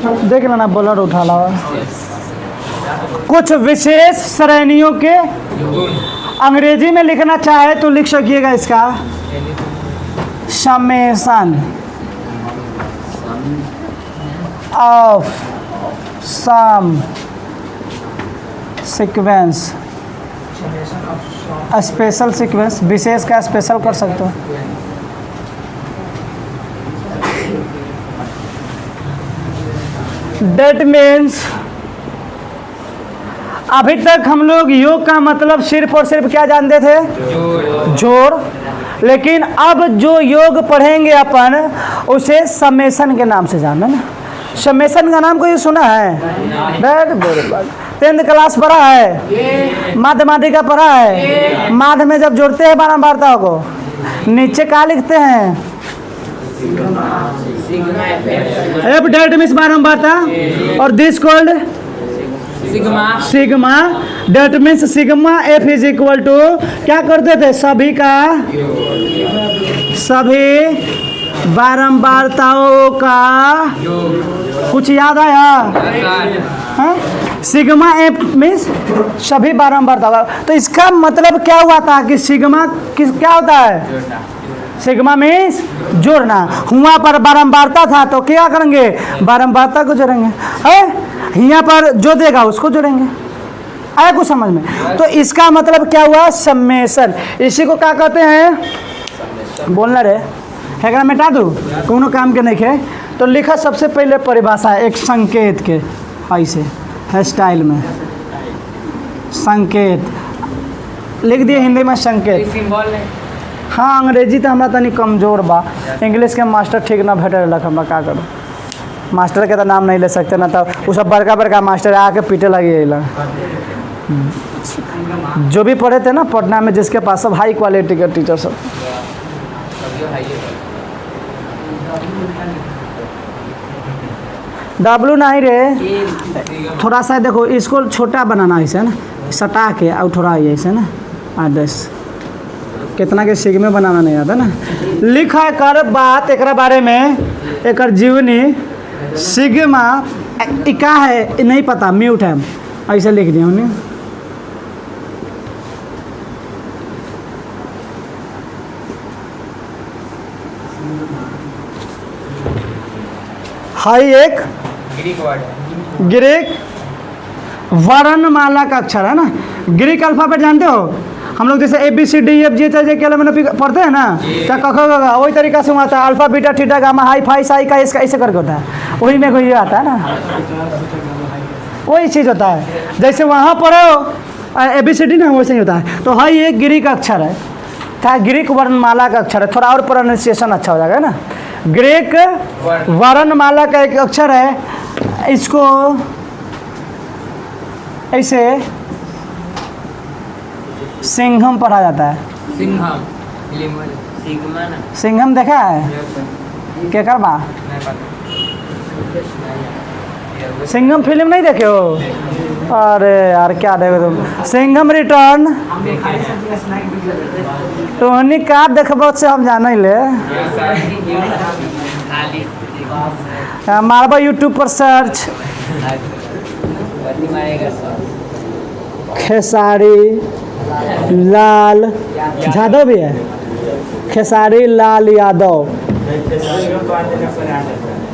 देख लेना ब्लड उठा ला। कुछ विशेष श्रेणियों के अंग्रेजी में लिखना चाहे तो लिख सकिएगा इसका summation of some sequence, special sequence, विशेष का स्पेशल कर सकते हो। डेट मीन्स अभी तक हम लोग योग का मतलब सिर्फ और सिर्फ क्या जानते थे? जोड़। लेकिन अब जो योग पढ़ेंगे अपन उसे समेशन के नाम से जानना ना। समेशन का नाम कोई सुना है? टेंथ क्लास पढ़ा है, मैथमेटिक्स पढ़ा है। माध में जब जोड़ते हैं बारंबारताओं को नीचे क्या लिखते हैं? एफ डेट मीन्स बारंबारता और this called sigma. That means sigma F is equal to क्या करते थे? सभी का सभी बारंबारताओं का कुछ याद आया? हाँ? सिग्मा एफ मीन्स सभी बारंबारताओं। तो इसका मतलब क्या हुआ था कि सिग्मा क्या होता है? सिग्मा मीन्स जोड़ना। वहाँ पर बारंबारता था तो क्या करेंगे? बारंबारता को जोड़ेंगे। है यहाँ पर जो देगा उसको जोड़ेंगे। आया कुछ समझ में? तो इसका मतलब क्या हुआ? समेशन। इसी को क्या कहते हैं? बोलना रे है मिटा दूँ कोनो काम के नहीं है तो लिखा सबसे पहले परिभाषा एक संकेत के ऐसे है स्टाइल में संकेत लिख दिए हिंदी में संकेत। हाँ अंग्रेजी तो हमारा तनी कमजोर बा, इंग्लिश के मास्टर ठीक ना भेटे रख हम क्या करूँ। मास्टर के तो नाम नहीं ले सकते ना, तो वो सब बड़का बड़का मास्टर आके पीटे लगे। जो भी पढ़े थे ना पटना में जिसके पास सब हाई क्वालिटी के टीचर सब। डब्लू नहीं रे, थोड़ा सा देखो इसको छोटा बनाना ऐसे ना सटा के और थोड़ा ऐसे ना आदर्श कितना के सिग्मे बनाना नहीं आता ना। लिखा कर बात एक बारे में एक जीवनी सिग्मा इका है नहीं पता म्यूट है ऐसे लिख दिया उन्हें। हाई एक ग्रीक वर्णमाला का अक्षर है ना। ग्रीक अल्फाबेट जानते हो हम लोग जैसे ABCDEFG पढ़ते हैं ना, क्या क वही तरीका से आता है। Alpha beta theta gamma hi fi Sai का इसका ऐसे करके होता है। वही में कोई आता है ना, वही चीज़ होता है। जैसे वहाँ पढ़ो ABCD ना वैसे ही होता है। तो हाई एक ग्रीक अक्षर है, क्या ग्रीक वर्णमाला का अक्षर है। थोड़ा और प्रोनाउंसिएशन अच्छा हो जाएगा ना। ग्रीक वर्णमाला का एक अक्षर है, इसको ऐसे सिंघम पढ़ा जाता है। सिंघम देखा है क्या कर बा? सिंघम फिल्म नहीं देखे हो? अरे यार क्या देखे तुम। सिंघम रिटर्न टोनी का देखबो से हम जान ले मारबा यूट्यूब पर सर्च खेसारी लाल यादव भी है। खेसारी लाल यादव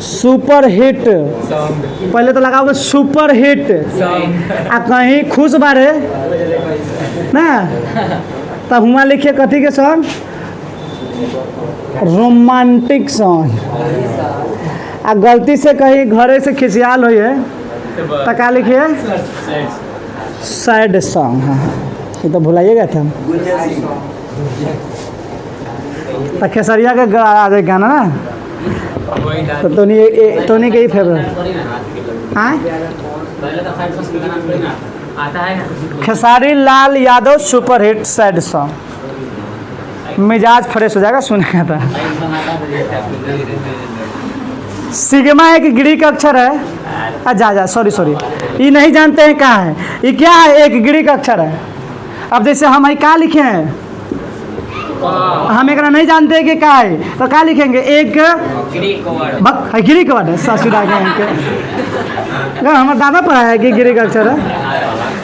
सुपर हिट पहले तो लगाओगे सुपर हिट आ कहीं खुश बारे ना तब हुआ लिखिए कथी के सॉन्ग रोमांटिक सॉन्ग। आ गलती से कहीं घरे से खिसियाल हुई है तो क्या लिखिए सैड सॉन्ग। हाँ ये तो भुलाइएगा था तो खेसरिया के गाना ना तो टोनी के ही फेवरेट। हाँ Khesari Lal Yadav super hit sad song. मिजाज फ्रेश हो जाएगा सुनेगा था। सिग्मा एक ग्रीक अक्षर है। जा सॉरी ये नहीं जानते हैं क्या है ये? क्या है? एक ग्रीक अक्षर है। अब जैसे हम क्या लिखे हैं हम एक नहीं जानते कि क्या है, तो क्या लिखेंगे? एक गिरी का वर्ड है। ससुरा के हमारे दादा पढ़ाया है कि गिरी का अक्षर है।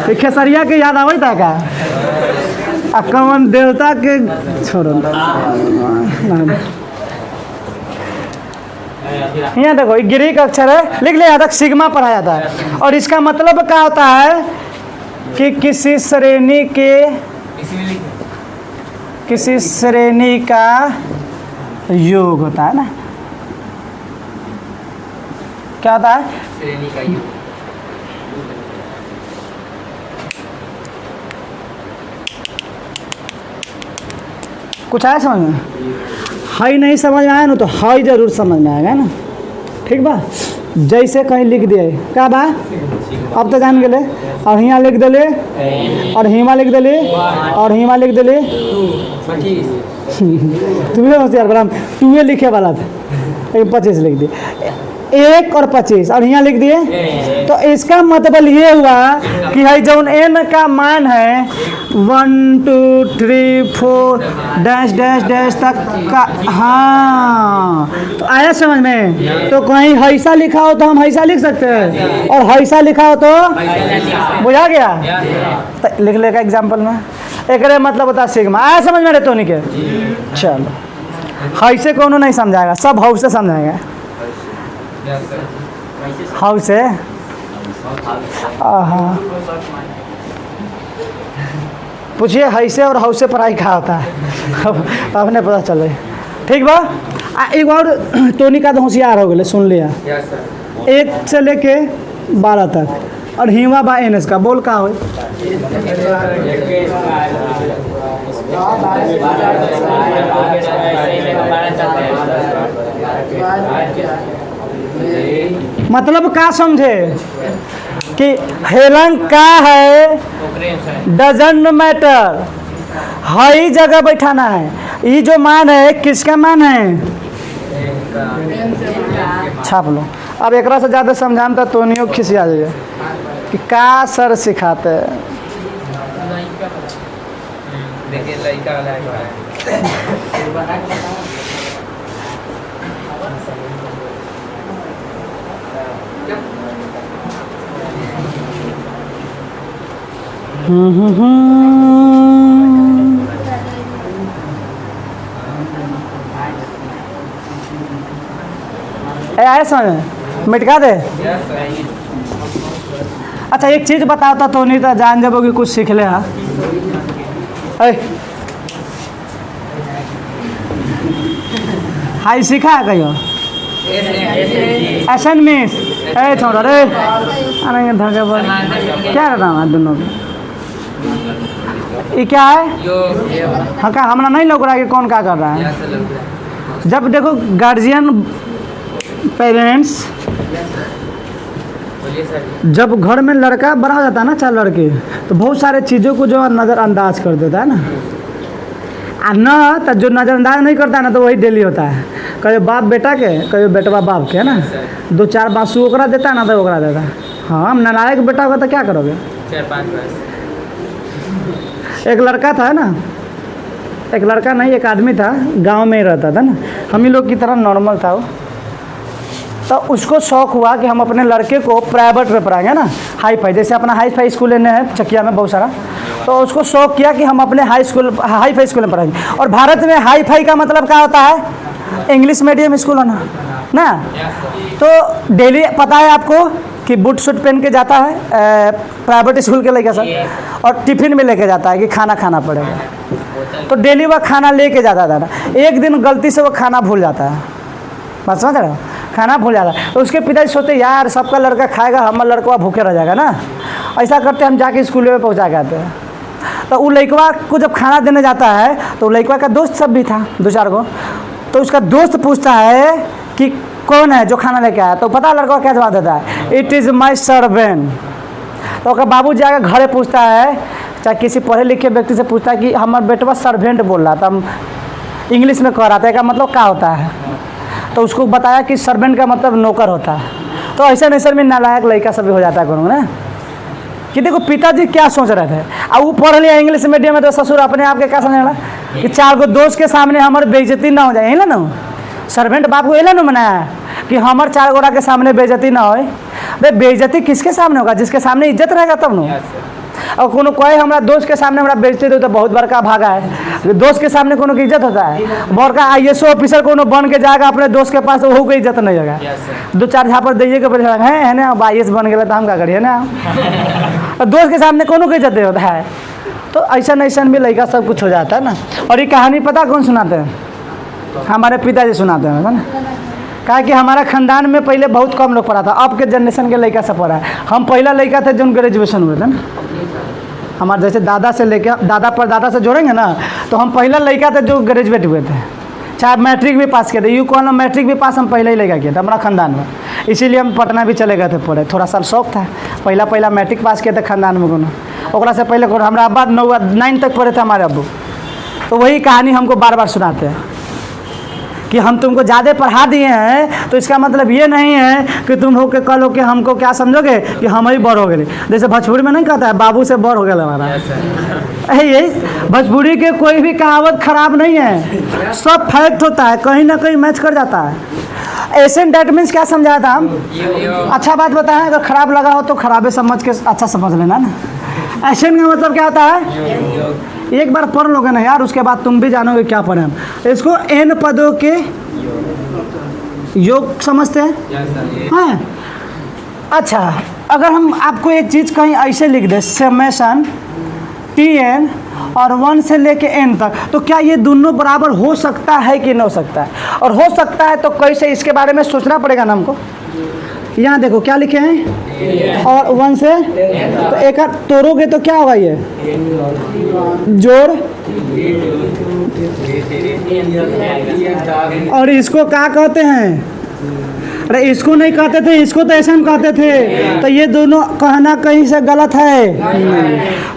तो खेसरिया के याद आवे था का कौन देवता के छोड़ो। यहाँ देखो गिरी का अक्षर है, लिख लिया तक सिग्मा पढ़ाया जाता है। और इसका मतलब क्या होता है कि किसी श्रेणी का योग होता है ना। क्या होता है? श्रेणी का योग। कुछ आया समझ में? हाई नहीं समझ में आया ना तो हाई जरूर समझ में आएगा ना। ठीक बा? जैसे कहीं लिख दिए क्या बा, अब तो जान गए। और यहाँ लिख दिले, और हिमा लिख दिले, और हिमा लिख दिले। तुम्हें होशियार बड़ा, टूए लिखे वाला था, 25 लिख दिए। 1 और 25 और यहाँ लिख दिए। तो इसका मतलब ये हुआ कि है जो n का मान है 1 2 3 4 डैश डैश डैश तक का। हाँ, तो आया समझ में? तो कहीं हैसा लिखा हो तो हम हैसा लिख सकते हैं, और हैसा लिखा हो तो बुझा गया। तो लिख लेगा एग्जाम्पल में। एक मतलब होता है सिग्मा। आया समझ में? रहते के चलो, हैसे कोनो नहीं समझाएगा, सब हाउ से समझाएगा। हाउ से पूछिए हैसे और हाउ से पढ़ाई क्या होता है, आपने पता चले। ठीक बा? एक और टोनी का तो होशियार हो गए, सुन लिया। 1 से लेके 12 तक और हिमा बा एन का बोल का हो। मतलब क्या समझे कि हेलन का है, डजंट मैटर, हई जगह बैठाना है। ये जो मान है किसका मान है? छाप लो। अब एक से ज़्यादा समझाम तो तोनियो खिसिया जाइए कि का सर सिखाते हैं। आए समझ मिटका दे। अच्छा एक चीज़ बताता तो नहीं तो जान जब कुछ सीख ले। हाँ हाई सीखा है कहियो? एसन मिस ए छोड़ा रे, अरे धगे बोल क्या कर रहा हूँ दोनों। ये क्या है? हाँ का हमारा नहीं लग रहा है कि कौन क्या कर रहा है। जब देखो गार्जियन पेरेंट्स, जब घर में लड़का बड़ा हो जाता है ना, चाहे लड़के, तो बहुत सारे चीज़ों को जो नज़रअंदाज कर देता है ना। ना तो जो नज़रअंदाज नहीं करता है ना तो वही डेली होता है। कभी बाप बेटा के, कभी बेटवा बाप के, है ना। 2-4 बासु ओकरा देता है ना तो ओकरा देता है। हाँ, हम नालायक बेटा होगा तो क्या करोगे? 4-5 एक लड़का था ना, एक लड़का नहीं एक आदमी था, गांव में ही रहता था ना, हम ही लोग की तरह नॉर्मल था वो। तो उसको शौक हुआ कि हम अपने लड़के को प्राइवेट में पढ़ाएंगे ना, हाई फाई, जैसे अपना हाई फाई स्कूल लेने हैं चकिया में बहुत सारा। तो उसको शौक किया कि हम अपने हाई फाई स्कूल में पढ़ाएंगे। और भारत में हाई फाई का मतलब क्या होता है? इंग्लिश मीडियम स्कूल होना ना। तो डेली पता है आपको कि बूट सूट पहन के जाता है प्राइवेट स्कूल के लेके सर, और टिफिन में लेके जाता है कि खाना खाना पड़ेगा। तो डेली वह खाना लेके जाता था ना। एक दिन गलती से वो खाना भूल जाता है, बात समझ रहे हो? खाना भूल जाता है। तो उसके पिताजी सोचते यार सबका लड़का खाएगा, हमारा लड़का भूखे रह जाएगा ना। ऐसा करते हम जाके स्कूल में पहुँचा के आते हैं। तो वो लड़का को जब खाना देने जाता है तो लड़का का दोस्त सब भी था 2-4 को। तो उसका दोस्त पूछता है कि कौन है जो खाना लेके आया? तो पता लड़का क्या जवाब देता है? It is my servant. तो उसका बाबू जाकर घरे पूछता है, चाहे किसी पढ़े लिखे व्यक्ति से पूछता है कि हमारा बेटवा सर्वेंट बोल रहा था, हम इंग्लिश में कह रहा था, इसका मतलब क्या होता है? तो उसको बताया कि सर्वेंट का मतलब नौकर होता है। तो ऐसे नहीं सर में नालायक लड़का सब भी हो जाता है करूँगा ना कि देखो पिताजी क्या सोच रहे थे। अब वो पढ़ लिया इंग्लिश मीडियम में तो ससुर अपने आप के क्या समझ रहा कि 4 गो दोस्त के सामने हमारे बेइज्जती ना हो जाए, है ना। सर्वेंट बाप को एला ना मनाया कि हमारे 4 गोरा के सामने बेइज्जती ना होए। भाई बेइज्जती किसके सामने होगा? जिसके सामने इज्जत रहेगा तब ना। और कोनो कोई हमारा दोस्त के सामने हमारा बेइज्जती तो बहुत बड़का भागा है। दोस्त के सामने कोनो की इज्जत होता है? बड़का IAS ऑफिसर कोनो बन के जाएगा अपने दोस्त के पास तो वो कोई इज्जत नहीं होगा। 2-4 झापड़ दैए के परेशान है ना, अब IAS बन गया तो हम क्या करिए ना। और दोस्त के सामने कोनो की इज्जत होता है। तो ऐसा भी लड़का सब कुछ हो जाता है ना। और ये कहानी पता कौन सुनाते हैं? हमारे पिताजी सुनाते हैं ना। कहा कि हमारा खानदान में पहले बहुत कम लोग पढ़ा था, अब के जनरेशन के लड़का सब पढ़ा है। हम पहला लड़का थे जो ग्रेजुएशन हुए थे ना। हमारे जैसे दादा से लेके दादा पर दादा से जोड़ेंगे ना, तो हम पहला लड़का थे जो ग्रेजुएट हुए थे, चाहे मैट्रिक भी पास किए थे। यू कौन मैट्रिक भी पास हम पहले ही लड़का किए थे हमारा खानदान में। इसीलिए हम पटना भी चले गए थे पढ़े, थोड़ा सा शौक था। पहला मैट्रिक पास किए थे खानदान में कोनो। ओकरा से पहले हमारा अब्बा 9 तक पढ़े थे हमारे अब्बू। तो वही कहानी हमको बार बार सुनाते हैं कि हम तुमको ज़्यादा पढ़ा दिए हैं तो इसका मतलब ये नहीं है कि तुम हो के कल हो के हमको क्या समझोगे कि हम ही बड़ हो गए। जैसे भोजपुरी में नहीं कहता है बाबू से बड़ हो गया हमारा। यही भोजपुरी के कोई भी कहावत खराब नहीं है, सब फैक्ट होता है, कहीं ना कहीं मैच कर जाता है। एशियन डेट मीन्स क्या समझाया था हम? अच्छा बात बताएं, अगर खराब लगा हो तो खराबे समझ के अच्छा समझ लेना ना। एशियन का मतलब क्या होता है? एक बार पढ़ लोगे ना यार, उसके बाद तुम भी जानोगे क्या पढ़े हम। इसको n पदों के योग समझते हैं? हाँ। अच्छा, अगर हम आपको एक चीज़ कहीं ऐसे लिख दे समेशन Tn और 1 से लेके n तक, तो क्या ये दोनों बराबर हो सकता है कि नहीं हो सकता है? और हो सकता है तो कैसे, इसके बारे में सोचना पड़ेगा ना हमको। यहाँ देखो क्या लिखे हैं, और 1 से तो एक हाथ तोड़ोगे तो क्या होगा? ये जोड़, और इसको क्या कहते हैं? अरे इसको नहीं कहते थे, इसको तो ऐसा कहते थे। तो ये दोनों कहना कहीं से गलत है।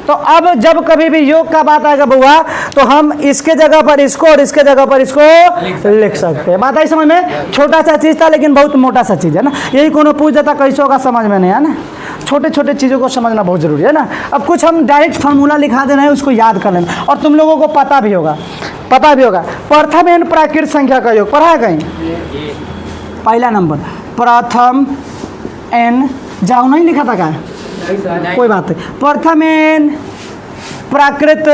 तो अब जब कभी भी योग का बात आएगा बुआ, तो हम इसके जगह पर इसको और इसके जगह पर इसको लिख सकते हैं। बात आई समझ में? छोटा सा चीज़ था लेकिन बहुत मोटा सा चीज़ है ना। यही कोनो पूछ देता कैसे होगा, समझ में नहीं है ना। छोटे छोटे चीज़ों को समझना बहुत ज़रूरी है ना। अब कुछ हम डायरेक्ट फार्मूला लिखा देना है, उसको याद कर लेना, और तुम लोगों को पता भी होगा। प्रथम n प्राकृत संख्या का योग पढ़ा है कहीं? पहला नंबर प्रथम n, जाओ नहीं लिखा था क्या? कोई बात नहीं। प्रथम n प्राकृत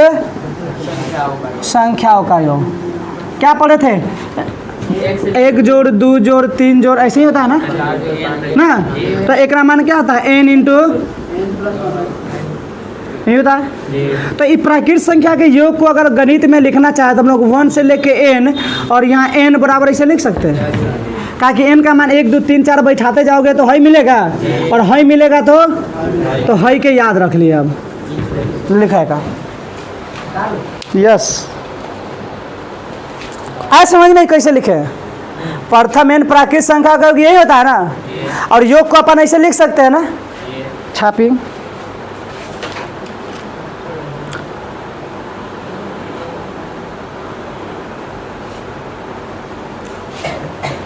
संख्याओं का योग क्या पढ़े थे? 1 जोड़ 2 जोड़ 3 जोड़ ऐसे ही होता है ना। तो एक मान क्या होता है? n इंटू नहीं होता है। तो इस प्राकृत संख्या के योग को अगर गणित में लिखना चाहे तो हम लोग 1 से लेके n, और यहाँ n बराबर ऐसे लिख सकते हैं। कहा कि n का मान 1 2 3 4 बैठाते जाओगे तो हई मिलेगा, और हई मिलेगा तो हई के याद रख लिया। अब लिखा का यस, आज समझ में कैसे लिखे? प्रथम n प्राकृत संख्या का यही होता है ना, और योग को अपन ऐसे लिख सकते हैं ना। छापी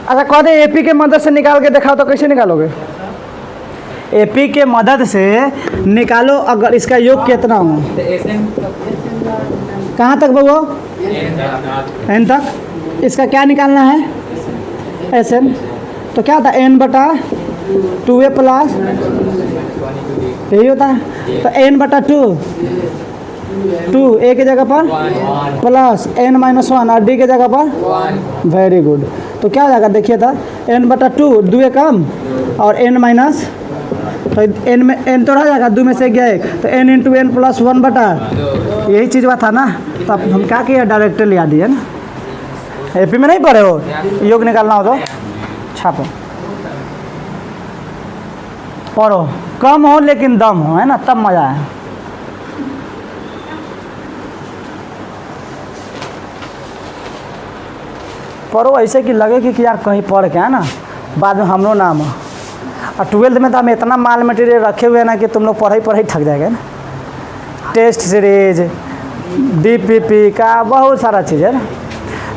अच्छा, कह दे एपी के मदद से निकाल के दिखाओ तो कैसे निकालोगे? एपी के मदद से निकालो अगर इसका योग कितना हो। कहाँ तक बउआ? n तक। इसका क्या निकालना है? Sn। तो क्या होता है? n बटा 2a प्लस, यही होता है। तो n बटा 2 a की जगह पर प्लस n माइनस 1 और d की जगह पर। Very good. तो क्या हो जाएगा देखिए था, n बटा 2, 2 कम और n माइनस, तो n में n तो रह जाएगा, 2 में से गया 1, तो n इंटू n प्लस 1 बटा, यही चीज़ बात था ना। तो अब हम क्या किया, डायरेक्ट लिया दिए ना। एपी में नहीं पढ़े हो, योग निकालना हो तो छापो, पढ़ो, कम हो लेकिन दम हो, है ना, तब मज़ा है। पढ़ो ऐसे कि लगे कि यार कहीं पढ़ के है ना, बाद में हमरो नाम हो। और 12th में तो हम इतना माल मटेरियल रखे हुए हैं ना कि तुम लोग पढ़ाई थक जाएगा ना। टेस्ट सीरीज, डीपीपी का बहुत सारा चीज़ है ना।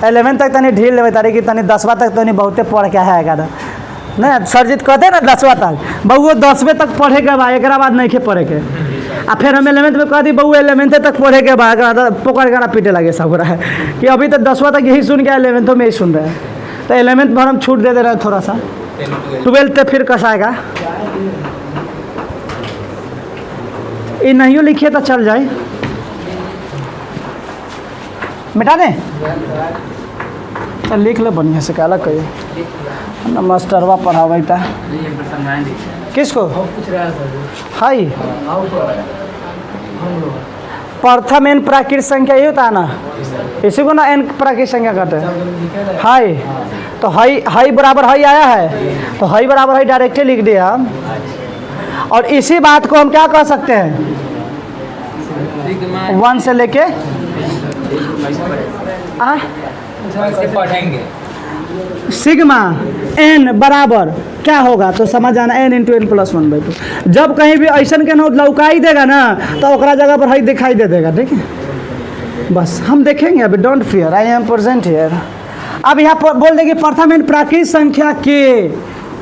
11th तक तनी ढील लेवे तारी कि तनी 10वां तक तनी बहुते पढ़ के आएगा ना। सरजीत कहते ना 10वां तक, बहु 10वें तक पढ़े के बाद एक बाद नहीं के पढ़े के। आ फिर हम 11th में कह दी बहू 11th तक पढ़े के बाद पकड़ कर पीटे लगे सब रहा है कि अभी तो 10वां तक यही सुन के 11th में ही सुन रहे हैं। तो 11th पर हम छूट दे रहे हैं थोड़ा सा, 12th फिर कसाएगा। ये नहीं लिखिए तो चल जाए, मिटा दें। तो लिख ले बढ़िया से, क्या कहिए ना मास्टरवा पढ़ावा था किसको। हाई प्रथम एन प्राकृत संख्या ये होता है ना, इसी को ना एन प्राकृत संख्या कहते हैं। हाई तो हाई हाई बराबर हाई आया है, तो हाई बराबर हाई डायरेक्टली लिख दिया हम। और इसी बात को हम क्या कह सकते हैं, 1 से लेके पढ़ेंगे सिग्मा एन बराबर क्या होगा, तो समझ जाना n इंटू एन प्लस 1/2। जब कहीं भी ऐसा के नोट लौकाई देगा ना तो ओकरा जगह पर हाई दिखाई दे देगा, ठीक है। बस हम देखेंगे अभी, don't fear, I am present here. अब यहाँ पर बोल देंगे प्रथम एन प्राकृत संख्या के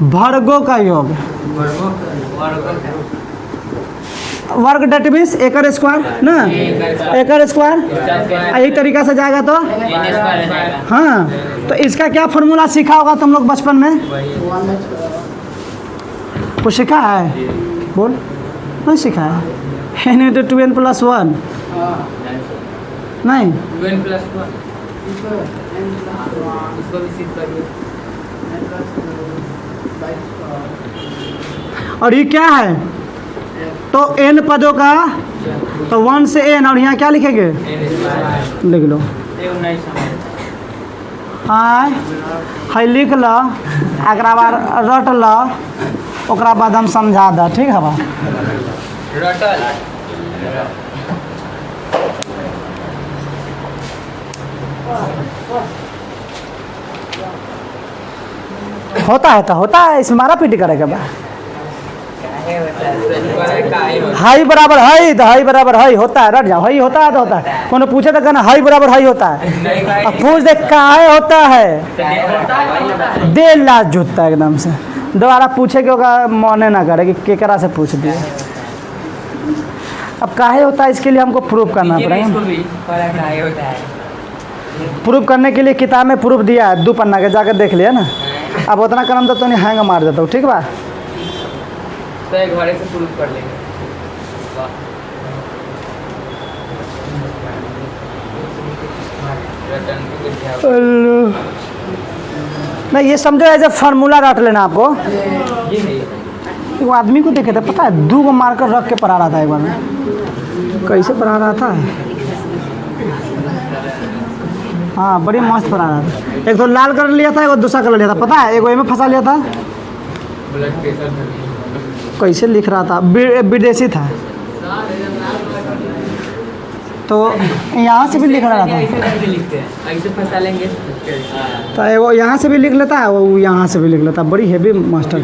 वर्गों का योग, वर्ग डेट मीन्स एकर स्क्वायर ना, एकर स्क्वायर यही तरीका से जाएगा तो हाँ। तो इसका क्या फॉर्मूला सीखा होगा तुम लोग बचपन में, कुछ सीखा है, बोल नहीं सीखा है। n इंटू 2n प्लस 1 नहीं, 2n प्लस 1 इसको भी सीख करिए। और ये क्या है, तो n पदों का, तो 1 से n, और यहाँ क्या लिखेंगे, लिख लो हाँ, है लिख लो, एकरा बाद रट लो, ओकरा बाद हम समझा द, ठीक है बा। रटल होता है तो होता है, इसमें मारा पीटी करेगा बा। हाई बराबर हाई, तो हाई बराबर हाई होता है, रट जाओ, हाई होता है तो होता है। कोनो पूछे तो कहना हाई बराबर हाई होता है, अब पूछ दे काहे होता है, दे लाज जुटता है एकदम से। दोबारा पूछे के होगा मने ना करे कि केकरा से पूछ दिए। अब काहे होता है इसके लिए हमको प्रूफ करना पड़ेगा। प्रूफ करने के लिए किताब में प्रूफ दिया है, 2 पन्ना के जाकर देख लिया ना। अब उतना करम तो नहीं हैंग मार देता हूँ, ठीक बा। घरे से प्रूफ कर लेंगे। नहीं ये समझो एज ए फार्मूला रट लेना आपको। वो आदमी को देखे थे पता है, 2 मार्कर रख के पढ़ा रहा था एक बार में, कैसे पढ़ा रहा था, हाँ बड़ी मस्त पढ़ा रहा था। एक तो लाल कलर लिया था, एक दूसरा कलर लिया था, पता है एक में फंसा लिया था। ब्लड प्रेशर कैसे लिख रहा था, विदेशी था, तो यहाँ से भी लिख रहा था, ऐसे फंसा लेंगे। तो वो यहाँ से भी लिख लेता है, वो यहाँ से भी लिख लेता है। बड़ी हेवी मास्टर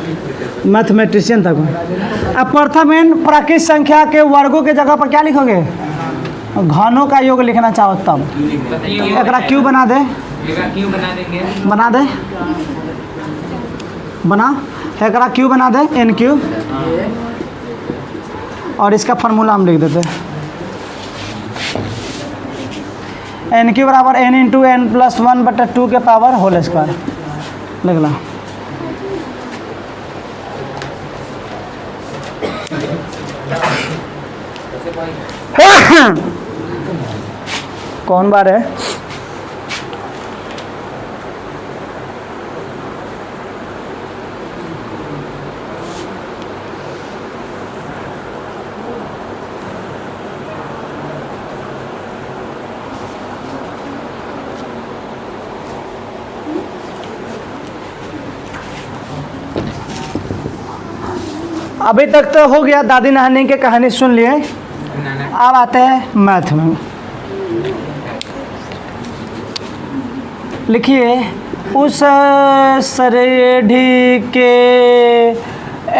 मैथमेटिशियन था कोई। अब प्रथम एन प्राकृत संख्या के वर्गों के जगह पर क्या लिखोगे, घनों का योग लिखना चाहो तब एकरा क्यू बना दे, क्यों बना देंगे, बना दे, बना एकरा क्यू बना दे, एन क्यू, और इसका फार्मूला हम लिख देते, एन क्यू बराबर एन इंटू एन प्लस 1/2 के पावर होल स्क्वायर, लिख ला। कौन बार है, अभी तक तो हो गया, दादी नानी के कहानी सुन लिए। अब आते हैं मैथ में। लिखिए, उस श्रेणी के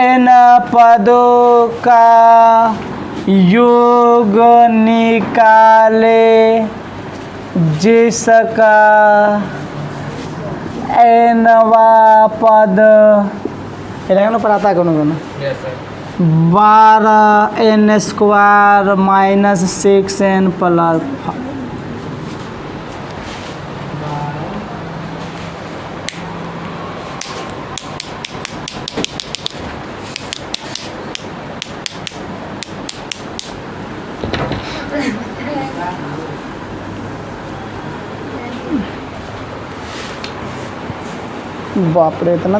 n पदों का योग निकाले जिसका nवा पद, पर आता है कोनो कोनो। Yes sir. 12n² minus 6n plus बाप रे इतना